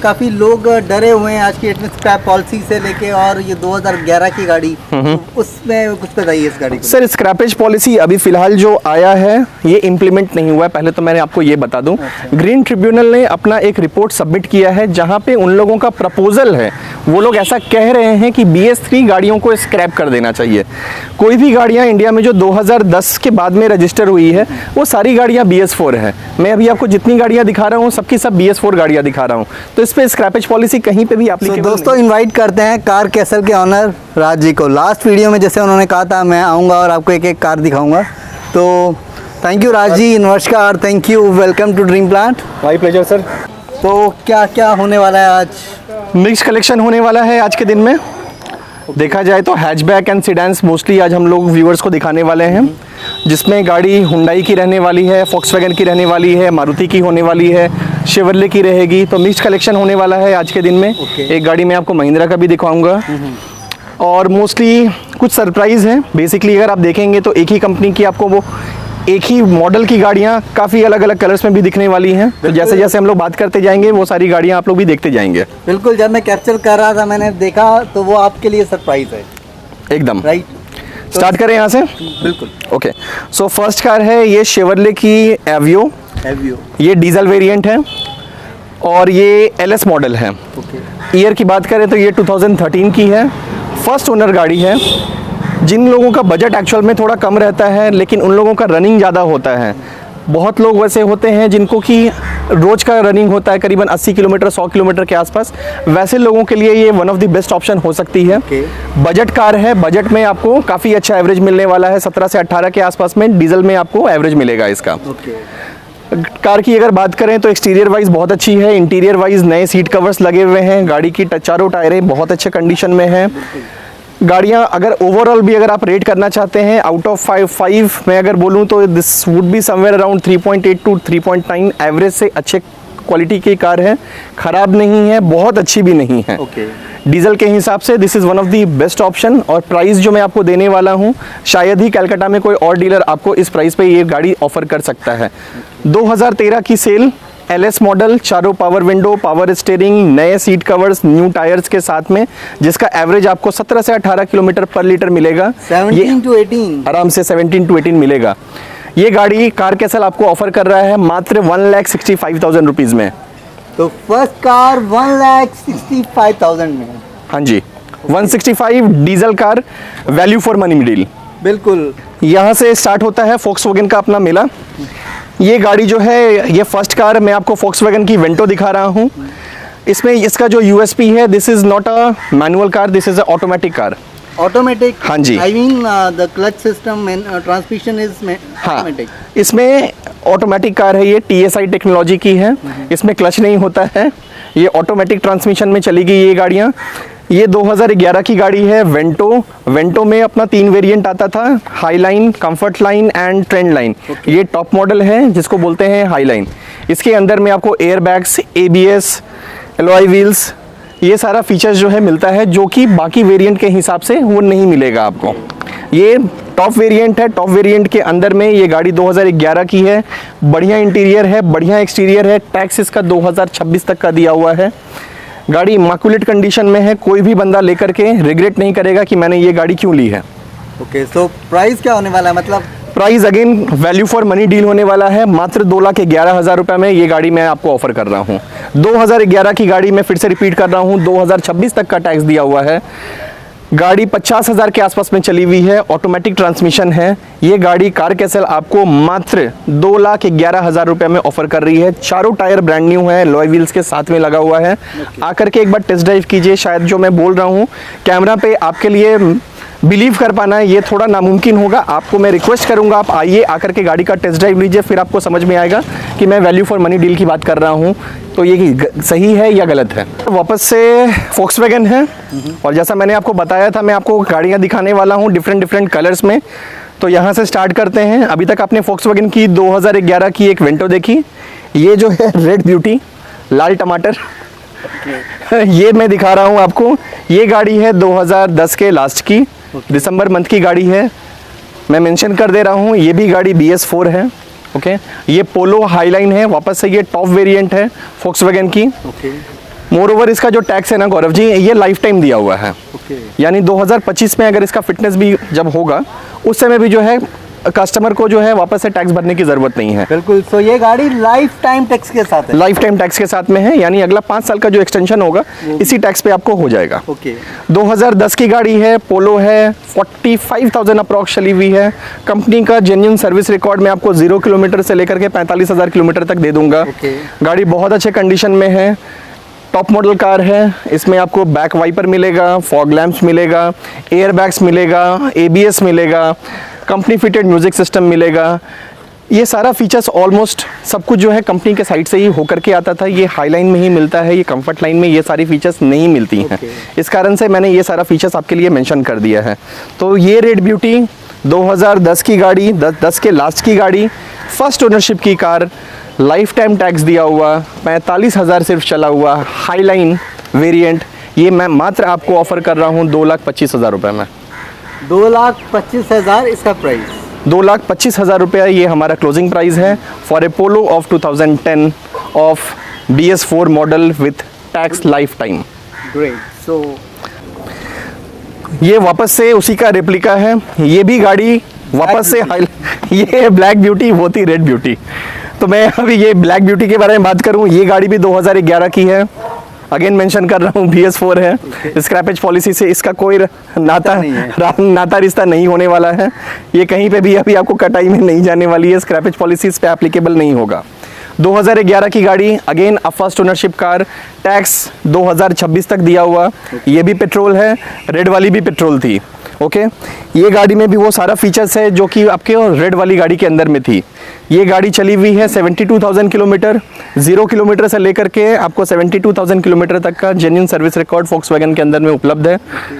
काफ़ी लोग डरे हुए हैं आज की डेट में स्क्रैप पॉलिसी से लेके, और ये 2011 की गाड़ी, उसमें कुछ बताइए इस गाड़ी को। सर स्क्रैपेज पॉलिसी अभी फिलहाल जो आया है ये इम्प्लीमेंट नहीं हुआ है, पहले तो मैंने आपको ये बता दूं। ग्रीन ट्रिब्यूनल ने अपना एक रिपोर्ट सबमिट किया है जहां पे उन लोगों का प्रपोजल है, वो लोग ऐसा कह रहे हैं कि BS3 गाड़ियों को स्क्रैप कर देना चाहिए। कोई भी गाड़ियां इंडिया में जो 2010 के बाद में रजिस्टर हुई है वो सारी गाड़ियां BS4 है। मैं अभी आपको जितनी गाड़ियां दिखा रहा हूं सबकी सब BS4 गाड़ियां दिखा रहा हूं, तो इस पे स्क्रैपेज पॉलिसी कहीं पे भी एप्लीकेबल दोस्तों इनवाइट करते हैं कार कैसल के ऑनर राज जी को। लास्ट वीडियो में जैसे उन्होंने कहा था मैं आऊँगा और आपको एक एक कार दिखाऊंगा, तो थैंक यू राज जी, नमस्कार, thank you, welcome to dream plant. My pleasure sir. तो क्या क्या होने वाला है आज? मिक्स कलेक्शन होने वाला है आज के दिन में। देखा जाए तो हैचबैक एंड सिडान्स मोस्टली आज हम लोग व्यूअर्स को दिखाने वाले हैं, जिसमें गाड़ी हुंडई की रहने वाली है, फॉक्सवैगन की रहने वाली है, मारुति की होने वाली है, शेवरले की रहेगी। तो मिक्स कलेक्शन होने वाला है आज के दिन में। एक गाड़ी में आपको महिंद्रा का भी दिखाऊंगा और मोस्टली कुछ सरप्राइज़ हैं। बेसिकली अगर आप देखेंगे तो एक ही कंपनी की आपको वो एक ही मॉडल की गाड़ियाँ काफ़ी अलग अलग कलर्स में भी दिखने वाली हैं। तो जैसे जैसे हम लोग बात करते जाएंगे वो सारी गाड़ियाँ आप लोग भी देखते जाएंगे। बिल्कुल, जब मैं कैप्चर कर रहा था मैंने देखा तो वो आपके लिए सरप्राइज है एकदम। राइट, स्टार्ट करें यहाँ से। बिल्कुल। ओके, सो फर्स्ट कार है ये शेवरले की एवियो। ये डीजल वेरिएंट है और ये LS मॉडल है। ईयर की बात करें तो ये 2013 की है, फर्स्ट ओनर गाड़ी है। जिन लोगों का बजट एक्चुअल में थोड़ा कम रहता है लेकिन उन लोगों का रनिंग ज़्यादा होता है, बहुत लोग वैसे होते हैं जिनको कि रोज़ का रनिंग होता है करीबन 80 किलोमीटर 100 किलोमीटर के आसपास, वैसे लोगों के लिए ये one of the best option हो सकती है। बजट कार है, बजट में आपको काफ़ी अच्छा एवरेज मिलने वाला है, 17 से 18 के आसपास में डीजल में आपको एवरेज मिलेगा इसका। कार की अगर बात करें तो एक्सटीरियर वाइज बहुत अच्छी है, इंटीरियर वाइज नए सीट कवर्स लगे हुए हैं, गाड़ी की चारों टायरें बहुत अच्छे कंडीशन में हैं। गाड़ियाँ अगर ओवरऑल भी अगर आप रेट करना चाहते हैं आउट ऑफ 5 मैं अगर बोलूँ तो this would be somewhere around 3.8 to 3.9 average से अच्छे क्वालिटी की कार है, ख़राब नहीं है, बहुत अच्छी भी नहीं है। डीजल के हिसाब से this is one of the best option. और प्राइस जो मैं आपको देने वाला हूँ शायद ही कलकत्ता में कोई और डीलर आपको इस प्राइस पे ये गाड़ी ऑफर कर सकता है। 2013 की सेल, LS मॉडल, चारों पावर विंडो, पावर स्टीयरिंग, नए सीट कवर्स, न्यू टायर्स के साथ में, जिसका एवरेज आपको 17 से 18 किलोमीटर पर लीटर मिलेगा। 17 to 18 आराम से 17 to 18 मिलेगा। ये गाड़ी कार कैसल आपको ऑफर कर रहा है मात्र 1,65,000 रुपीज़ में। तो फर्स्ट कार 1,65,000 में। हाँ जी, 165 diesel car, value for money deal. बिल्कुल। यहाँ से स्टार्ट होता है फॉक्सवैगन का अपना मेला। ये गाड़ी जो है ये फर्स्ट कार मैं आपको फॉक्सवैगन की वेंटो दिखा रहा हूँ। इसमें इसका जो USP है, this is not a manual car, this is a automatic car. Automatic? हाँ जी। I mean the clutch system and transmission is automatic. इसमें ऑटोमेटिक कार है, ये TSI टेक्नोलॉजी की है, इसमें क्लच नहीं होता है, ये ऑटोमेटिक ट्रांसमिशन में चलेगी ये गाड़ियाँ। ये 2011 की गाड़ी है वेंटो। वेंटो में अपना 3 वेरिएंट आता था, high line, comfort line and trend line. ये टॉप मॉडल है जिसको बोलते हैं हाई लाइन। इसके अंदर में आपको air bags, ABS, alloy wheels, ये सारा फीचर्स जो है मिलता है जो कि बाकी वेरिएंट के हिसाब से वो नहीं मिलेगा आपको। ये टॉप वेरिएंट है, टॉप वेरिएंट के अंदर में ये गाड़ी 2011 की है, बढ़िया इंटीरियर है, बढ़िया एक्सटीरियर है, टैक्स इसका 2026 तक का दिया हुआ है। गाड़ी इमैक्युलेट कंडीशन में है, कोई भी बंदा लेकर के रिग्रेट नहीं करेगा कि मैंने ये गाड़ी क्यों ली है। ओके, सो प्राइस क्या होने वाला है? मतलब price again value for money deal होने वाला है, मात्र 2,11,000 रुपये में ये गाड़ी मैं आपको ऑफर कर रहा हूँ। 2011 की गाड़ी मैं फिर से रिपीट कर रहा हूँ, 2026 तक का टैक्स दिया हुआ है। गाड़ी 50,000 के आसपास में चली हुई है, ऑटोमेटिक ट्रांसमिशन है। ये गाड़ी कार कैसल आपको मात्र 2,11,000 रुपये में ऑफर कर रही है। चारों टायर ब्रांड न्यू है, लॉय व्हील्स के साथ में लगा हुआ है। आकर के एक बार टेस्ट ड्राइव कीजिए। शायद जो मैं बोल रहा हूँ कैमरा पे आपके लिए बिलीव कर पाना ये थोड़ा नामुमकिन होगा। आपको मैं रिक्वेस्ट करूंगा आप आइए, आकर के गाड़ी का टेस्ट ड्राइव लीजिए, फिर आपको समझ में आएगा कि मैं वैल्यू फॉर मनी डील की बात कर रहा हूं तो ये सही है या गलत है। वापस से फॉक्सवैगन है और जैसा मैंने आपको बताया था मैं आपको गाड़ियां दिखाने वाला हूं डिफरेंट कलर्स में। तो यहाँ से स्टार्ट करते हैं। अभी तक आपने फॉक्सवैगन की 2011 की एक वेंटो देखी, ये जो है रेड ब्यूटी, लाल टमाटर, ये मैं दिखा रहा हूँ आपको। ये गाड़ी है 2010 के लास्ट की, दिसंबर मंथ की गाड़ी है। मैं मेंशन कर दे रहा हूँ, ये भी गाड़ी BS4 है। ओके, ये पोलो हाईलाइन है, वापस से ये टॉप वेरिएंट है फॉक्सवैगन की। मोर ओवर इसका जो टैक्स है ना गौरव जी, ये लाइफ टाइम दिया हुआ है। ओके। यानी 2025 में अगर इसका फिटनेस भी जब होगा उस समय भी जो है कस्टमर को जो है वापस से टैक्स भरने की ज़रूरत नहीं है। बिल्कुल। सो ये गाड़ी लाइफ टाइम टैक्स के साथ है। लाइफ टाइम टैक्स के साथ में है, यानी अगला 5 साल का जो एक्सटेंशन होगा इसी टैक्स पे आपको हो जाएगा। ओके। 2010 की गाड़ी है, पोलो है, 45,000 अप्रॉक्स चली हुई है। कंपनी का जेन्युइन सर्विस रिकॉर्ड मैं आपको 0 किलोमीटर से लेकर के 45,000 किलोमीटर तक दे दूंगा। ओके। गाड़ी बहुत अच्छे कंडीशन में है, टॉप मॉडल कार है। इसमें आपको बैक वाइपर मिलेगा, फॉग लैंप्स मिलेगा, एयर बैग्स मिलेगा, ABS मिलेगा, कंपनी फिटेड म्यूजिक सिस्टम मिलेगा। ये सारा फीचर्स ऑलमोस्ट सब कुछ जो है कंपनी के साइड से ही होकर के आता था। ये हाई लाइन में ही मिलता है, ये कंफर्ट लाइन में ये सारी फीचर्स नहीं मिलती हैं। इस कारण से मैंने ये सारा फीचर्स आपके लिए मेंशन कर दिया है। तो ये रेड ब्यूटी 2010 की गाड़ी, 10 के लास्ट की गाड़ी, फर्स्ट ओनरशिप की कार, लाइफ टाइम टैक्स दिया हुआ, 45,000 सिर्फ चला हुआ, हाई लाइन वेरिएंट, ये मैं मात्र आपको ऑफर कर रहा हूँ 2,25,000 रुपये में। 2,25,000 इसका प्राइस। 2,25,000 रुपया ये हमारा क्लोजिंग प्राइस है for a Polo of 2010 of BS4 model with tax life time. Great. So ये वापस से उसी का रेप्लिका है। ये भी गाड़ी वापस से ये ब्लैक ब्यूटी, वो थी रेड ब्यूटी। तो मैं अभी ये ब्लैक ब्यूटी के बारे में बात करूं, ये गाड़ी भी 2011 की है। अगेन मेंशन कर रहा हूँ BS4 है। स्क्रैपेज पॉलिसी से इसका कोई नाता रिश्ता नहीं होने वाला है। ये कहीं पे भी अभी आपको कटाई में नहीं जाने वाली है, स्क्रैपेज पॉलिसी इस पे एप्लीकेबल नहीं होगा। 2011 की गाड़ी, again a first ownership car, tax 2026 तक दिया हुआ। ये भी पेट्रोल है, रेड वाली भी पेट्रोल थी। ओके। ये गाड़ी में भी वो सारा फीचर्स है जो कि आपके रेड वाली गाड़ी के अंदर में थी। ये गाड़ी चली हुई है 72,000 किलोमीटर, 0 किलोमीटर से लेकर के आपको 72,000 किलोमीटर तक का जेन्युइन सर्विस रिकॉर्ड फोक्सवैगन के अंदर में उपलब्ध है।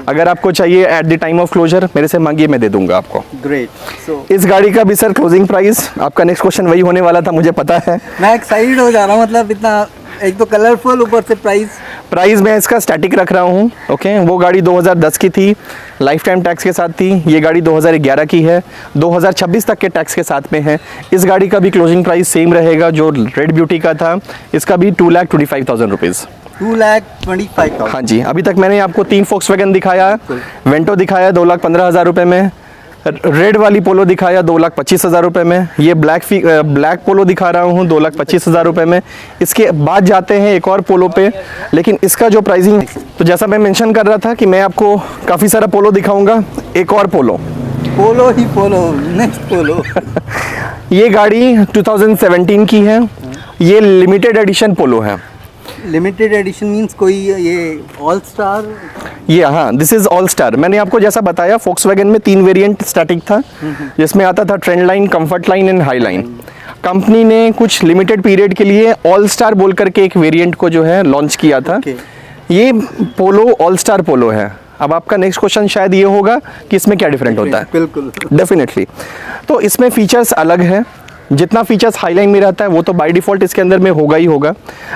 अगर आपको चाहिए at the time of closure मेरे से मांगिए, मैं दे दूंगा आपको। ग्रेट। सो इस गाड़ी का भी सर क्लोजिंग प्राइस, आपका नेक्स्ट क्वेश्चन वही होने वाला था, मुझे पता है। मैं एक्साइटेड हो जा रहा हूँ, मतलब इतना एक तो कलरफुल, ऊपर से प्राइस मैं इसका स्टैटिक रख रहा हूँ। ओके। वो गाड़ी 2010 की थी, लाइफ टाइम टैक्स के साथ थी। ये गाड़ी 2011 की है, 2026 तक के टैक्स के साथ में है। इस गाड़ी का भी क्लोजिंग प्राइस सेम रहेगा जो रेड ब्यूटी का था। इसका भी 2,25,000 रुपीज़। 2,25,000। हाँ जी। अभी तक मैंने आपको 3 फोक्सवैगन दिखाया, वेंटो दिखाया 2,15,000 रुपये में, रेड वाली पोलो दिखाया 2,25,000 रुपये में, ये ब्लैक पोलो दिखा रहा हूँ 2,25,000 रुपये में। इसके बाद जाते हैं एक और पोलो पे, लेकिन इसका जो प्राइसिंग, तो जैसा मैं मेंशन कर रहा था कि मैं आपको काफ़ी सारा पोलो दिखाऊंगा, एक और पोलो ही पोलो, नेक्स्ट पोलो। ये गाड़ी 2017 की है, ये लिमिटेड एडिशन पोलो है। लिमिटेड एडिशन मींस कोई ये ऑल स्टार? ये हाँ, दिस इज ऑल स्टार। मैंने आपको जैसा बताया फोक्सवैगन में 3 वेरिएंट स्टैटिक था, जिसमें आता था trend line, comfort line and high line. Company ने कुछ लिमिटेड पीरियड के लिए ऑल स्टार बोल करके एक वेरिएंट को जो है लॉन्च किया था। ये पोलो ऑल स्टार पोलो है। अब आपका नेक्स्ट क्वेश्चन शायद ये होगा कि इसमें क्या डिफरेंट होता है। बिल्कुल, डेफिनेटली। तो इसमें फीचर्स अलग है। जितना फीचर्स हाईलाइन में रहता है वो तो बाय डिफ़ॉल्ट इसके अंदर में होगा ही होगा,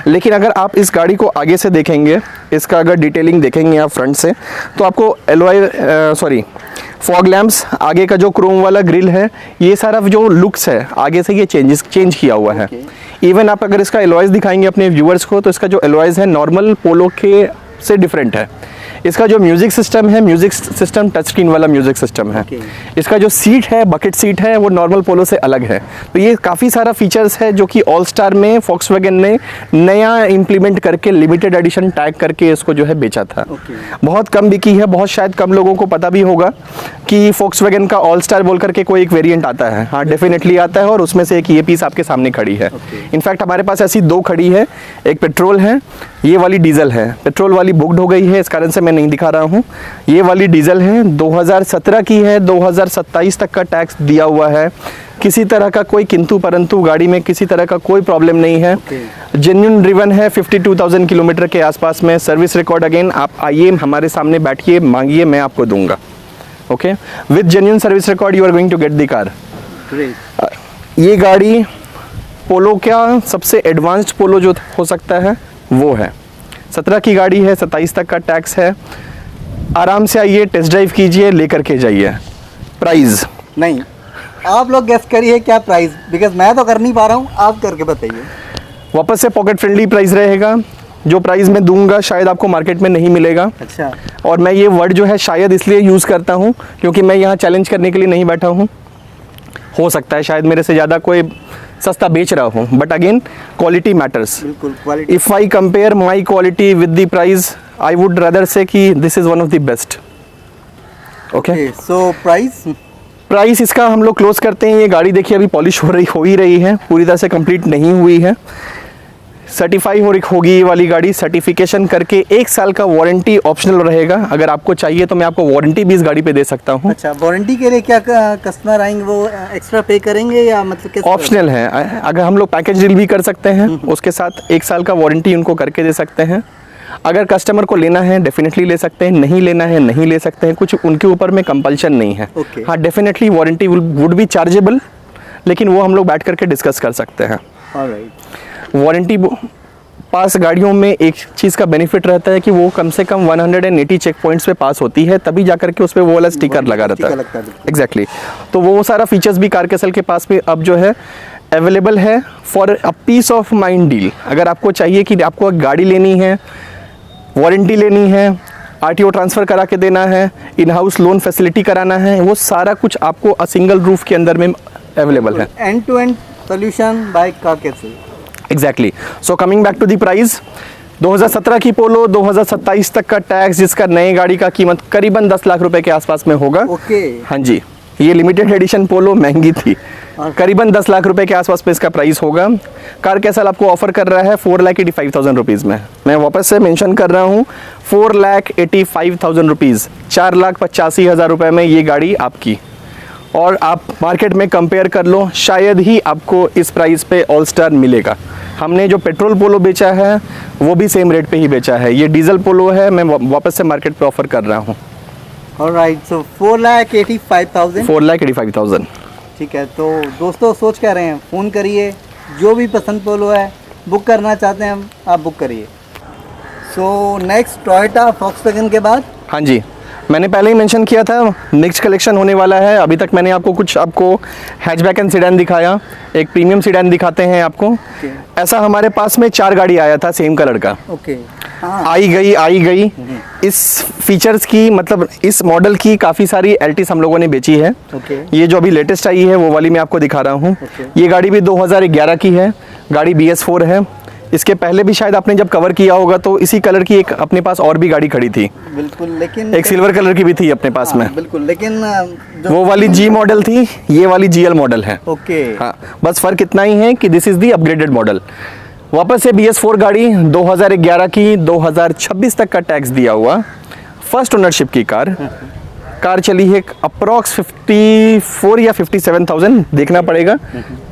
लेकिन अगर आप इस गाड़ी को आगे से देखेंगे, इसका अगर डिटेलिंग देखेंगे आप फ्रंट से, तो आपको फॉग लैंप्स, आगे का जो क्रोम वाला ग्रिल है, ये सारा जो लुक्स है आगे से ये चेंज किया हुआ है। इवन आप अगर इसका एलॉयज दिखाएंगे अपने व्यूअर्स को, तो इसका जो एलॉयज है नॉर्मल पोलो के से डिफरेंट है। इसका जो म्यूजिक सिस्टम है, म्यूजिक सिस्टम टच स्क्रीन वाला म्यूजिक सिस्टम है। इसका जो सीट है, बकेट सीट है, वो नॉर्मल पोलो से अलग है। तो ये काफ़ी सारा फीचर्स है जो कि ऑल स्टार में फोक्सवैगन ने नया इम्प्लीमेंट करके लिमिटेड एडिशन टैग करके इसको जो है बेचा था। बहुत कम बिकी है, बहुत शायद कम लोगों को पता भी होगा कि फोक्सवैगन का ऑल स्टार बोल करके कोई एक वेरिएंट आता है। हाँ, डेफिनेटली आता है, और उसमें से एक ये पीस आपके सामने खड़ी है। इनफैक्ट हमारे पास ऐसी 2 खड़ी है, एक पेट्रोल है, ये वाली डीजल है। पेट्रोल वाली बुक्ड हो गई है, इस कारण से मैं नहीं दिखा रहा हूँ। ये वाली डीजल है, 2017 की है, 2027 तक का टैक्स दिया हुआ है। किसी तरह का कोई किंतु परंतु गाड़ी में किसी तरह का कोई प्रॉब्लम नहीं है। जेन्युइन ड्रिवन है 52,000 किलोमीटर के आसपास में। सर्विस रिकॉर्ड अगेन आप आइए, हमारे सामने बैठिए, मांगिए, मैं आपको दूंगा। Okay, with genuine service record you are going to get the car. ये गाड़ी पोलो का सबसे एडवांस्ड पोलो जो हो सकता है वो है। 17 की गाड़ी है, 27 तक का टैक्स है। आराम से आइए, टेस्ट ड्राइव कीजिए, लेकर के जाइए। प्राइस नहीं, आप लोग गेस करिए क्या प्राइस, बिकॉज मैं तो कर नहीं पा रहा हूँ, आप करके बताइए। वापस से पॉकेट फ्रेंडली प्राइस रहेगा। जो प्राइस मैं दूंगा शायद आपको मार्केट में नहीं मिलेगा। अच्छा। और मैं ये वर्ड जो है शायद इसलिए यूज़ करता हूँ क्योंकि मैं यहाँ चैलेंज करने के लिए नहीं बैठा हूँ। हो सकता है शायद मेरे से ज़्यादा कोई सस्ता बेच रहा हूँ, बट अगेन क्वालिटी मैटर्स। बिल्कुल quality. If I compare my quality with the price, I would rather से कि this is one of the best. Okay, so price इसका हम लोग क्लोज करते हैं। ये गाड़ी देखिए अभी पॉलिश हो ही रही है, पूरी तरह से कंप्लीट नहीं हुई है। सर्टिफाई होगी ये वाली गाड़ी, सर्टिफिकेशन करके 1 साल का वारंटी ऑप्शनल रहेगा। अगर आपको चाहिए तो मैं आपको वारंटी भी इस गाड़ी पे दे सकता हूँ। अच्छा, वारंटी के लिए क्या कस्टमर आएंगे वो एक्स्ट्रा पे करेंगे या मतलब कैसे? ऑप्शनल है। अगर हम लोग पैकेज डील भी कर सकते हैं, उसके साथ 1 साल का वारंटी उनको करके दे सकते हैं। अगर कस्टमर को लेना है डेफिनेटली ले सकते हैं, नहीं लेना है नहीं ले सकते हैं, कुछ उनके ऊपर में कंपल्शन नहीं है। Okay. हाँ, definitely warranty would be chargeable, लेकिन वो हम लोग बैठ करके डिस्कस कर सकते हैं। ऑलराइट। वारंटी पास गाड़ियों में एक चीज़ का बेनिफिट रहता है कि वो कम से कम 180 चेक पॉइंट्स पे पास होती है, तभी जाकर के उस पर वो वाला स्टिकर लगा रहता है। एग्जैक्टली। तो वो सारा फीचर्स भी कारकेसल के पास में अब जो है अवेलेबल है for a peace of mind deal. अगर आपको चाहिए कि आपको गाड़ी लेनी है, वारंटी लेनी है, आरटीओ ट्रांसफ़र करा के देना है, इन हाउस लोन फैसिलिटी कराना है, वो सारा कुछ आपको अ सिंगल रूफ के अंदर में अवेलेबल है। End to end solution by CarCastle. Exactly. So coming back to the price, 2017 की पोलो 2027 तक का टैक्स, जिसका नई गाड़ी का कीमत करीबन 10 लाख रुपए के आसपास में होगा। ओके। हाँ जी, ये लिमिटेड एडिशन पोलो महंगी थी, करीबन 10 लाख रुपए के आसपास पे इसका प्राइस होगा। कारकेसल आपको ऑफर कर रहा है 4,85,000 रुपीज़ में। मैं वापस से मेंशन कर रहा हूँ 4,85,000 रुपीज़, 4,85,000 रुपये में ये गाड़ी आपकी। और आप मार्केट में कंपेयर कर लो, शायद ही आपको इस प्राइस पे ऑल स्टार मिलेगा। हमने जो पेट्रोल पोलो बेचा है वो भी सेम रेट पे ही बेचा है। ये डीजल पोलो है, मैं वापस से मार्केट पे ऑफर कर रहा हूँ। ऑलराइट, सो 4,85,000। 4,85,000। ठीक है, तो दोस्तों सोच क्या रहे हैं, फ़ोन करिए, जो भी पसंद पोलो है बुक करना चाहते हैं हम, आप बुक करिए। सो नेक्स्ट टोयोटा फॉक्सवैगन के बाद, हाँ जी, मैंने पहले ही मेंशन किया था नेक्स्ट कलेक्शन होने वाला है। अभी तक मैंने आपको हैचबैक एंड सीडान दिखाया, एक प्रीमियम सीडान दिखाते हैं आपको। ऐसा हमारे पास में 4 गाड़ी आया था सेम कलर का। ओके। आई गई। इस फीचर्स की मतलब इस मॉडल की काफ़ी सारी एल्टिस हम लोगों ने बेची है। ये जो अभी लेटेस्ट आई है वो वाली मैं आपको दिखा रहा हूँ। ये गाड़ी भी 2011 की है, गाड़ी BS4 है। इसके पहले भी शायद आपने जब कवर किया होगा तो इसी कलर की एक अपने पास और भी गाड़ी खड़ी थी। बिल्कुल, लेकिन एक सिल्वर कलर की भी थी अपने पास में। बिल्कुल, लेकिन वो वाली G मॉडल थी, ये वाली GL मॉडल है। ओके। हाँ, बस फर्क इतना ही है कि this is the upgraded model. वापस से BS4 गाड़ी 2011 की, 2026 तक का टैक्स दिया हुआ, फर्स्ट ओनरशिप की कार चली है अप्रॉक्स 54 या 57,000, देखना पड़ेगा।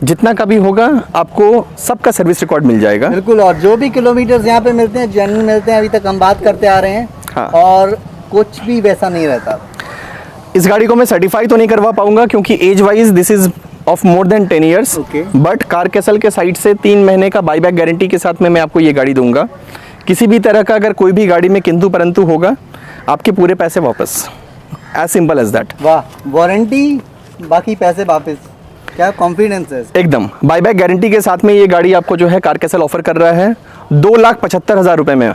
जितना का भी होगा आपको सबका सर्विस रिकॉर्ड मिल जाएगा। बिल्कुल, और जो भी किलोमीटर्स यहाँ पे मिलते हैं जेन्युइन मिलते हैं, अभी तक हम बात करते आ रहे हैं। हाँ। और कुछ भी वैसा नहीं रहता। इस गाड़ी को मैं सर्टिफाई तो नहीं करवा पाऊंगा क्योंकि age wise this is of more than 10 years, but CarCastle के साइड से 3 महीने का बाईबैक गारंटी के साथ में मैं आपको ये गाड़ी दूंगा। किसी भी तरह का अगर कोई भी गाड़ी में किंतु परंतु होगा, आपके पूरे पैसे वापस, एज सिंपल एज दैट। वाह, वारंटी बाकी पैसे वापस, क्या कॉन्फिडेंस है एकदम। बाईबैक गारंटी के साथ में ये गाड़ी आपको जो है कारकेसल ऑफर कर रहा है 2,75,000 रुपये में।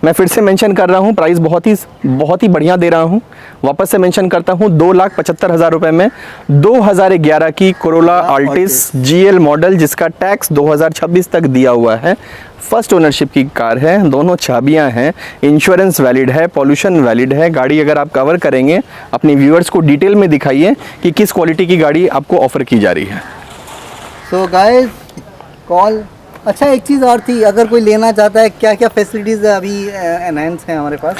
मैं फिर से मेंशन कर रहा हूँ, प्राइस बहुत ही बढ़िया दे रहा हूँ। वापस से मेंशन करता हूँ 2,75,000 रुपये में 2011 की कोरोला अल्टिस GL मॉडल, जिसका टैक्स 2026 तक दिया हुआ है। फर्स्ट ओनरशिप की कार है, दोनों चाबियां हैं, इंश्योरेंस वैलिड है, पॉल्यूशन वैलिड है। गाड़ी अगर आप कवर करेंगे, अपने व्यूअर्स को डिटेल में दिखाइए कि किस क्वालिटी की गाड़ी आपको ऑफर की जा रही है। So guys, call. अच्छा, एक चीज़ और थी, अगर कोई लेना चाहता है, क्या क्या फैसिलिटीज़ अभी एनहांस हैं हमारे पास?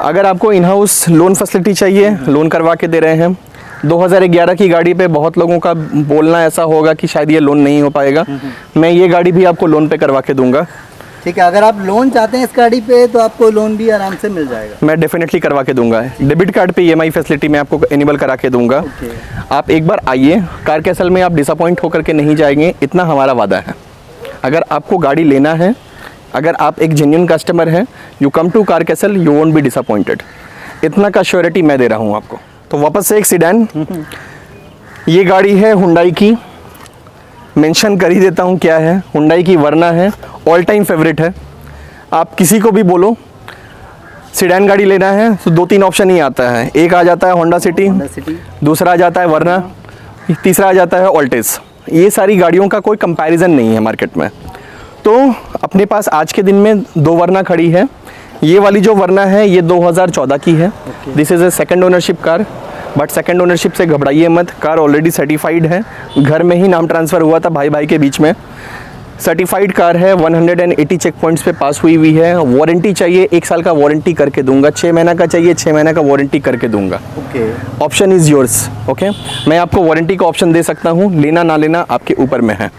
अगर आपको इन हाउस लोन फैसिलिटी चाहिए, लोन करवा के दे रहे हैं। 2011 की गाड़ी पे बहुत लोगों का बोलना ऐसा होगा कि शायद ये लोन नहीं हो पाएगा, मैं ये गाड़ी भी आपको लोन पे करवा के दूंगा। ठीक है, अगर आप लोन चाहते हैं इस गाड़ी पे तो आपको लोन भी आराम से मिल जाएगा। मैं डेफिनेटली करवा के दूंगा। डेबिट कार्ड पे EMI फैसिलिटी मैं आपको इनेबल करा के दूंगा। आप एक बार आइए, कारकेसल में आप डिसअपॉइंट होकर के नहीं जाएंगे, इतना हमारा वादा है। अगर आपको गाड़ी लेना है, अगर आप एक जेन्युइन कस्टमर हैं, you come to CarCastle, you won't be disappointed. इतना का श्योरिटी मैं दे रहा हूँ आपको। तो वापस से एक सीडान, ये गाड़ी है हुंडई की, मेंशन कर ही देता हूँ क्या है। हुंडई की वर्ना है, ऑल टाइम फेवरेट है। आप किसी को भी बोलो सीडान गाड़ी लेना है तो 2-3 ऑप्शन ही आता है। एक आ जाता है होंडा सिटी, दूसरा आ जाता है वरना, तीसरा आ जाता है ऑल्टेस। ये सारी गाड़ियों का कोई कंपैरिजन नहीं है मार्केट में। तो अपने पास आज के दिन में 2 वरना खड़ी है। ये वाली जो वरना है ये 2014 की है। This is a second ownership car, but second ownership से घबराइए मत, कार ऑलरेडी सर्टिफाइड है। घर में ही नाम ट्रांसफ़र हुआ था भाई भाई के बीच में। सर्टिफाइड कार है, 180 चेक पॉइंट्स पे पास हुई हुई है। वारंटी चाहिए 1 साल का वारंटी करके दूंगा, 6 महीना का चाहिए 6 महीना का वारंटी करके दूंगा। Okay, option is yours. Okay, मैं आपको वारंटी का ऑप्शन दे सकता हूँ, लेना ना लेना आपके ऊपर में है।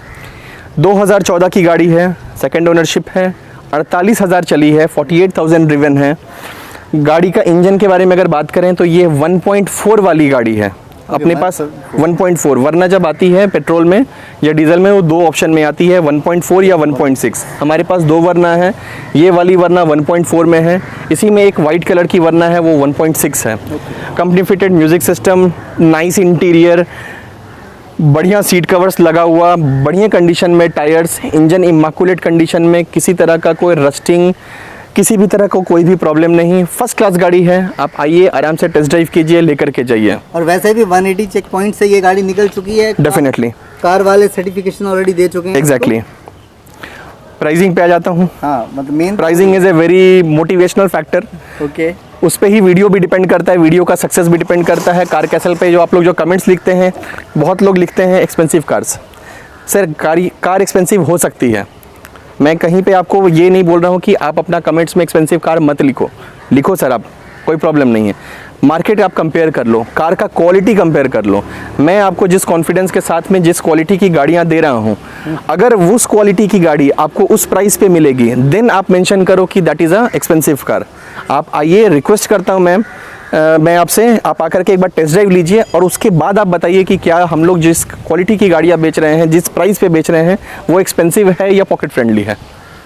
2014 की गाड़ी है, सेकंड ओनरशिप है, 48,000 चली है, 48,000 ड्रिवन है। गाड़ी का इंजन के बारे में अगर बात करें तो ये 1.4 वाली गाड़ी है। अपने पास 1.4, वरना जब आती है पेट्रोल में या डीजल में वो 2 ऑप्शन में आती है, 1.4 या 1.6। हमारे पास 2 वरना है। ये वाली वरना 1.4 में है, इसी में एक वाइट कलर की वरना है वो 1.6 है। Company fitted music system, nice interior, बढ़िया सीट कवर्स लगा हुआ, बढ़िया कंडीशन में टायर्स, इंजन इमेकुलेट कंडीशन में, किसी तरह का कोई रस्टिंग, किसी भी तरह को कोई भी प्रॉब्लम नहीं। फर्स्ट क्लास गाड़ी है। आप आइए, आराम से टेस्ट ड्राइव कीजिए, लेकर के जाइए। और वैसे भी 180 चेक पॉइंट से ये गाड़ी निकल चुकी है। डेफिनेटली कार वाले सर्टिफिकेशन ऑलरेडी दे चुके हैं। एग्जैक्टली। प्राइसिंग पे आ जाता हूँ। हाँ, मतलब main pricing is a very motivational factor. Okay, उस पर ही वीडियो भी डिपेंड करता है, वीडियो का सक्सेस भी डिपेंड करता है। कार कैसल पे जो आप लोग जो कमेंट्स लिखते हैं, बहुत लोग लिखते हैं expensive cars. Sir car expensive हो सकती है, मैं कहीं पे आपको ये नहीं बोल रहा हूँ कि आप अपना कमेंट्स में एक्सपेंसिव कार मत लिखो सर, आप कोई प्रॉब्लम नहीं है। मार्केट आप कंपेयर कर लो, कार का क्वालिटी कंपेयर कर लो। मैं आपको जिस कॉन्फिडेंस के साथ में जिस क्वालिटी की गाड़ियाँ दे रहा हूँ, अगर उस क्वालिटी की गाड़ी आपको उस प्राइस पे मिलेगी, देन आप मेंशन करो कि that is a expensive car. आप आइए, रिक्वेस्ट करता हूँ मैम, मैं आपसे, आप आकर के एक बार टेस्ट ड्राइव लीजिए और उसके बाद आप बताइए कि क्या हम लोग जिस क्वालिटी की गाड़ियाँ बेच रहे हैं, जिस प्राइस पे बेच रहे हैं, वो एक्सपेंसिव है या पॉकेट फ्रेंडली है।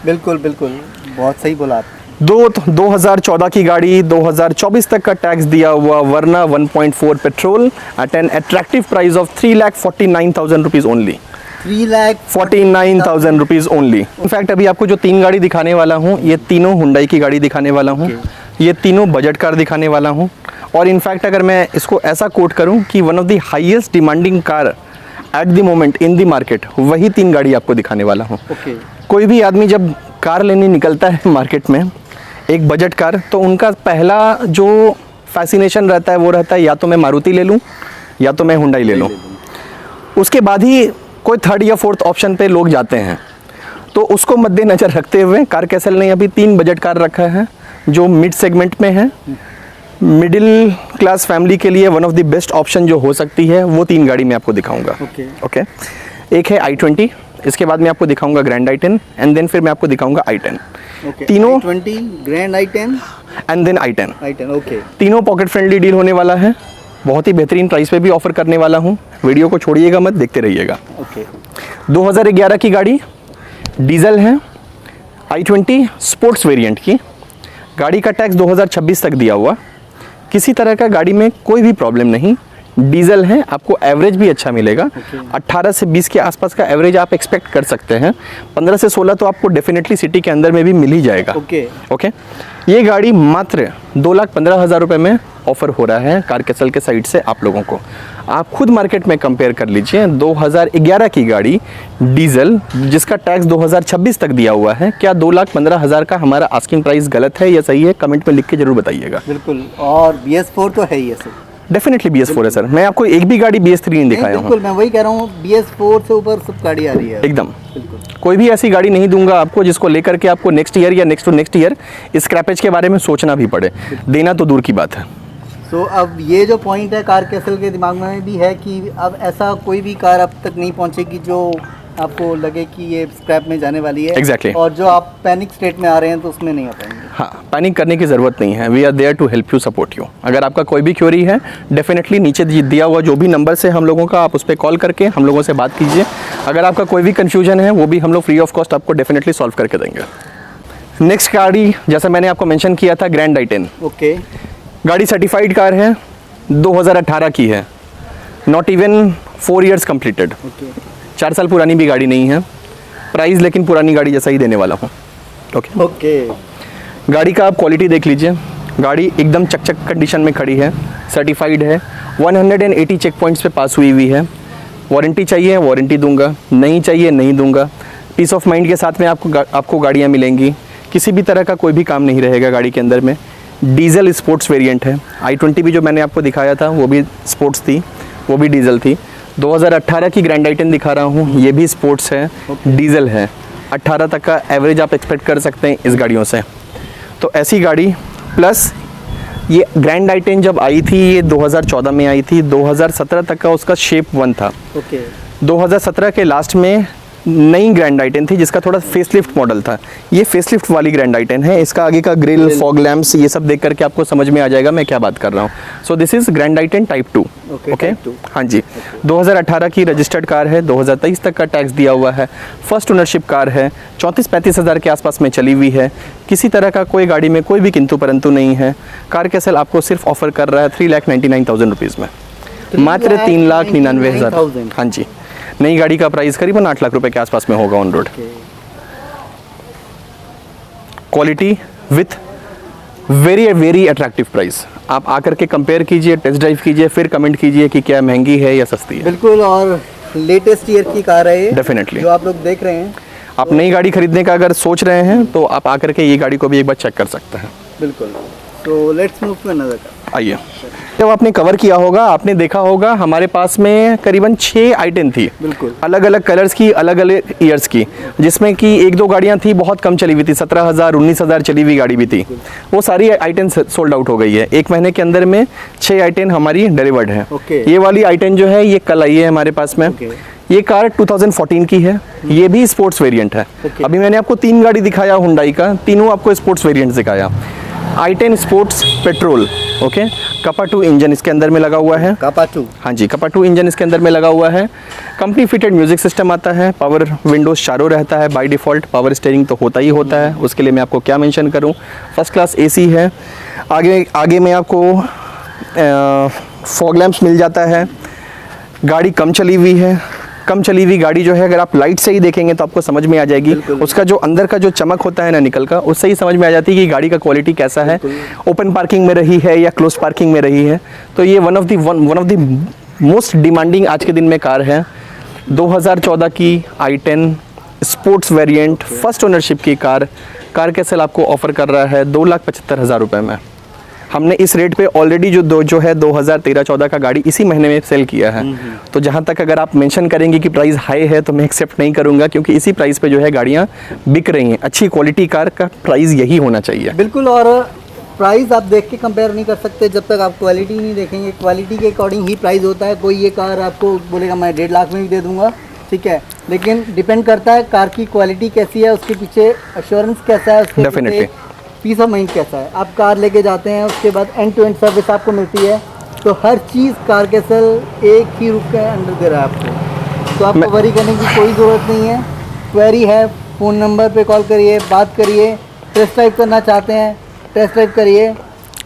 बिल्कुल बिल्कुल, बहुत सही बोला आप। 2014 की गाड़ी, 2024 तक का टैक्स दिया हुआ, वरना 1.4 petrol at an attractive price of 3,49,000 rupees only. 3,49,000 rupees only. In fact अभी आपको जो 3 गाड़ी दिखाने वाला हूँ, ये तीनों हुंडई की गाड़ी दिखाने वाला हूँ। ये तीनों बजट कार दिखाने वाला हूँ। और इनफैक्ट अगर मैं इसको ऐसा कोट करूँ कि one of the highest demanding car at the moment in the market, वही 3 गाड़ी आपको दिखाने वाला हूँ। कोई भी आदमी जब कार लेने निकलता है मार्केट में, एक बजट कार, तो उनका पहला जो फैसिनेशन रहता है वो रहता है या तो मैं मारुति ले लूँ या तो मैं हुंडई ले लूँ। उसके बाद ही कोई 3rd या 4th ऑप्शन पे लोग जाते हैं। तो उसको मद्देनज़र रखते हुए कार कैसल ने अभी 3 बजट कार रखा है जो मिड सेगमेंट में है। मिडिल क्लास फैमिली के लिए one of the best option जो हो सकती है, वो 3 गाड़ी मैं आपको दिखाऊंगा। ओके। एक है i20, इसके बाद मैं आपको दिखाऊंगा ग्रैंड i10 एंड देन फिर मैं आपको दिखाऊंगा i10। तीनों i20, grand i10 and then i10। Okay. तीनों पॉकेट फ्रेंडली डील होने वाला है। बहुत ही बेहतरीन प्राइस पे भी ऑफर करने वाला हूँ। वीडियो को छोड़िएगा मत, देखते रहिएगा। ओके। 2011 की गाड़ी, डीजल है, i20 स्पोर्ट्स वेरिएंट की गाड़ी का टैक्स 2026 तक दिया हुआ। किसी तरह का गाड़ी में कोई भी प्रॉब्लम नहीं। डीजल है, आपको एवरेज भी अच्छा मिलेगा। 18 से 20 के आसपास का एवरेज आप एक्सपेक्ट कर सकते हैं। 15 से 16 तो आपको डेफिनेटली सिटी के अंदर में भी मिल ही जाएगा। ओके। ये गाड़ी मात्र 2,15,000 रुपये में ऑफर हो रहा है कार कैसल के साइड से आप लोगों को। आप खुद मार्केट में कंपेयर कर लीजिए। 2011 की गाड़ी डीजल जिसका टैक्स 2026 तक दिया हुआ है, क्या 2,15,000 का हमारा आस्किंग प्राइस गलत है या सही है? कमेंट में लिख के जरूर बताइएगा। बिल्कुल। और BS4 तो है ही है सर। डेफिनेटली BS4 है सर। मैं आपको एक भी गाड़ी BS3 नहीं दिखाया हूँ। बिल्कुल, मैं वही कह रहा हूँ, BS4 से ऊपर सब गाड़ी आ रही है एकदम। कोई भी ऐसी गाड़ी नहीं दूंगा आपको जिसको लेकर के आपको नेक्स्ट ईयर या next to next year scrappage के बारे में सोचना भी पड़े। देना तो दूर की बात है। तो अब ये जो पॉइंट है कार कैसल के दिमाग में भी है कि अब ऐसा कोई भी कार अब तक नहीं पहुंचेगी जो आपको लगे कि ये स्क्रैप में जाने वाली है। Exactly. और जो आप पैनिक स्टेट में आ रहे हैं तो उसमें नहीं आ पाएंगे। हाँ, पैनिक करने की ज़रूरत नहीं है। We are there to help you, support you. अगर आपका कोई भी क्वेरी है, डेफिनेटली नीचे दिया हुआ जो भी नंबर से हम लोगों का, आप उस पर कॉल करके हम लोगों से बात कीजिए। अगर आपका कोई भी कन्फ्यूजन है, वो भी हम लोग फ्री ऑफ कॉस्ट आपको डेफिनेटली सॉल्व करके देंगे। नेक्स्ट गाड़ी, जैसा मैंने आपको मेंशन किया था, ग्रैंड i10। ओके। गाड़ी सर्टिफाइड कार है, 2018 की है, नॉट इवन 4 ईयर्स कंप्लीटेड। 4 साल पुरानी भी गाड़ी नहीं है। प्राइस लेकिन पुरानी गाड़ी जैसा ही देने वाला हूँ। ओके ओके गाड़ी का आप क्वालिटी देख लीजिए, गाड़ी एकदम चकचक कंडीशन में खड़ी है, सर्टिफाइड है, 180 चेक पॉइंट्स पे पास हुई है। वारंटी चाहिए वारंटी दूंगा, नहीं चाहिए नहीं दूंगा। पीस ऑफ माइंड के साथ में आपको गाड़ियाँ मिलेंगी, किसी भी तरह का कोई भी काम नहीं रहेगा गाड़ी के अंदर में। डीजल स्पोर्ट्स वेरिएंट है। i20 भी जो मैंने आपको दिखाया था वो भी स्पोर्ट्स थी, वो भी डीजल थी। 2018 की ग्रैंड आई-10 दिखा रहा हूँ, ये भी स्पोर्ट्स है, डीजल है। 18 तक का एवरेज आप एक्सपेक्ट कर सकते हैं इस गाड़ियों से। तो ऐसी गाड़ी प्लस ये ग्रैंड आई-10 जब आई थी ये 2014 में आई थी, 2017 तक का उसका शेप 1 था। ओके 2017 के लास्ट में नई ग्रैंड आई-10 थी जिसका थोड़ा फेसलिफ्ट मॉडल था। ये फेसलिफ्ट वाली ग्रैंड आई-10 है। इसका आगे का ग्रिल, फॉग लैम्प्स, ये सब देख करके आपको समझ में आ जाएगा मैं क्या बात कर रहा हूँ। सो दिस इज ग्रैंड आई-10 टाइप 2। ओके हाँ जी, 2018 की रजिस्टर्ड कार है, 2023 तक का टैक्स दिया हुआ है, फर्स्ट ओनरशिप कार है, 34-35 हज़ार के आसपास में चली हुई है। किसी तरह का कोई गाड़ी में कोई भी किंतु परंतु नहीं है। कार कैसल आपको सिर्फ ऑफर कर रहा है 3,99,000 रुपीज़ में, मात्र 3,99,000। हाँ जी, नई गाड़ी का प्राइस करीबन 8 लाख रुपए के आसपास में होगा on road. Quality with very very attractive price. आप आकर के कंपेयर कीजिए, टेस्ट ड्राइव कीजिए, फिर कमेंट कीजिए कि क्या महंगी है या सस्ती है। बिल्कुल, और लेटेस्ट ईयर की कार है ये, डेफिनेटली जो आप लोग देख रहे हैं। आप नई गाड़ी खरीदने का अगर सोच रहे हैं तो आप आकर के ये गाड़ी को भी एक बार चेक कर सकते हैं। बिल्कुल, तो let's move to another car. आइए, जब आपने कवर किया होगा आपने देखा होगा हमारे पास में करीबन 6 आई-10 थी, बिल्कुल अलग अलग कलर्स की, अलग अलग ईयर्स की, जिसमें कि 1-2 गाड़ियां थी बहुत कम चली हुई थी, 17,000 19,000 चली हुई गाड़ी भी थी। वो सारी आई-10 सोल्ड आउट हो गई है। 1 महीने के अंदर में 6 आई-10 हमारी डिलीवर्ड है। ये वाली आई-10 जो है ये कल आई है हमारे पास में। ये कार 2014 की है, ये भी स्पोर्ट्स वेरिएंट है। अभी मैंने आपको 3 गाड़ी दिखाया हुंडई का, तीनों आपको स्पोर्ट्स वेरिएंट दिखाया। i10 sports petrol, okay, Kappa 2 engine इसके अंदर में लगा हुआ है। कपा 2, हाँ जी, कपा 2 इंजन इसके अंदर में लगा हुआ है। कंपनी फिटेड म्यूजिक सिस्टम आता है, पावर विंडोज चारों रहता है बाय डिफ़ॉल्ट, पावर स्टीयरिंग तो होता ही होता है, उसके लिए मैं आपको क्या मेंशन करूं। फर्स्ट क्लास एसी है। आगे में आपको फॉग लैंप्स मिल जाता है। गाड़ी कम चली हुई है। कम चली हुई गाड़ी जो है अगर आप लाइट से ही देखेंगे तो आपको समझ में आ जाएगी। उसका जो अंदर का जो चमक होता है ना निकल का, उससे ही समझ में आ जाती है कि गाड़ी का क्वालिटी कैसा है, ओपन पार्किंग में रही है या क्लोज पार्किंग में रही है। तो ये one of the most demanding आज के दिन में कार है। 2014 की i10 sports variant first ownership की कार कैसल आपको ऑफर कर रहा है 2,75,000 रुपये में। हमने इस रेट पे ऑलरेडी जो है 2013-14 का गाड़ी इसी महीने में सेल किया है। तो जहाँ तक अगर आप मेंशन करेंगे कि प्राइस हाई है तो मैं एक्सेप्ट नहीं करूँगा, क्योंकि इसी प्राइस पे जो है गाड़ियाँ बिक रही हैं। अच्छी क्वालिटी कार का प्राइस यही होना चाहिए। बिल्कुल, और प्राइस आप देख के कंपेयर नहीं कर सकते जब तक आप क्वालिटी नहीं देखेंगे। क्वालिटी के अकॉर्डिंग ही प्राइस होता है। कोई ये कार आपको बोलेगा मैं 1.5 लाख में भी दे दूँगा, ठीक है, लेकिन डिपेंड करता है कार की क्वालिटी कैसी है, उसके पीछे एश्योरेंस कैसा है, उसके डेफिनेटली पीस ऑफ माइंड कैसा है। आप कार लेके जाते हैं, उसके बाद एंड टू एंड सर्विस आपको मिलती है, तो हर चीज़ कार कैसल एक ही रूप के अंडर दे रहा है आपको। तो आपको वरी करने की कोई ज़रूरत नहीं है। क्वेरी है, फ़ोन नंबर पे कॉल करिए, बात करिए। टेस्ट ड्राइव करना चाहते हैं, टेस्ट ड्राइव करिए।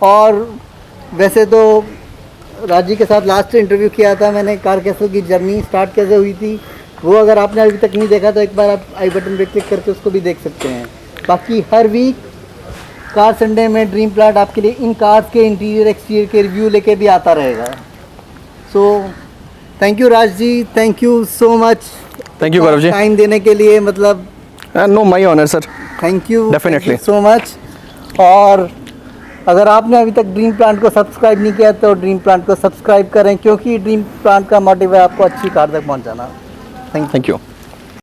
और वैसे तो राजी के साथ लास्ट इंटरव्यू किया था मैंने, कार कैसल की जर्नी स्टार्ट कैसे हुई थी, वो अगर आपने अभी तक नहीं देखा तो एक बार आप आई बटन पे क्लिक करके उसको भी देख सकते हैं। बाकी हर वीक कार संडे में ड्रीम प्लांट आपके लिए इन कार्स के इंटीरियर एक्सटीरियर के रिव्यू लेके भी आता रहेगा। So thank you Raj ji, thank you so much, thank you Gaurav ji, time देने के लिए। मतलब no my honour sir, thank you definitely so much. और अगर आपने अभी तक ड्रीम प्लांट को सब्सक्राइब नहीं किया तो ड्रीम प्लांट को सब्सक्राइब करें, क्योंकि ड्रीम प्लांट का मोटिव है आपको अच्छी कार तक पहुंचाना। Thank you.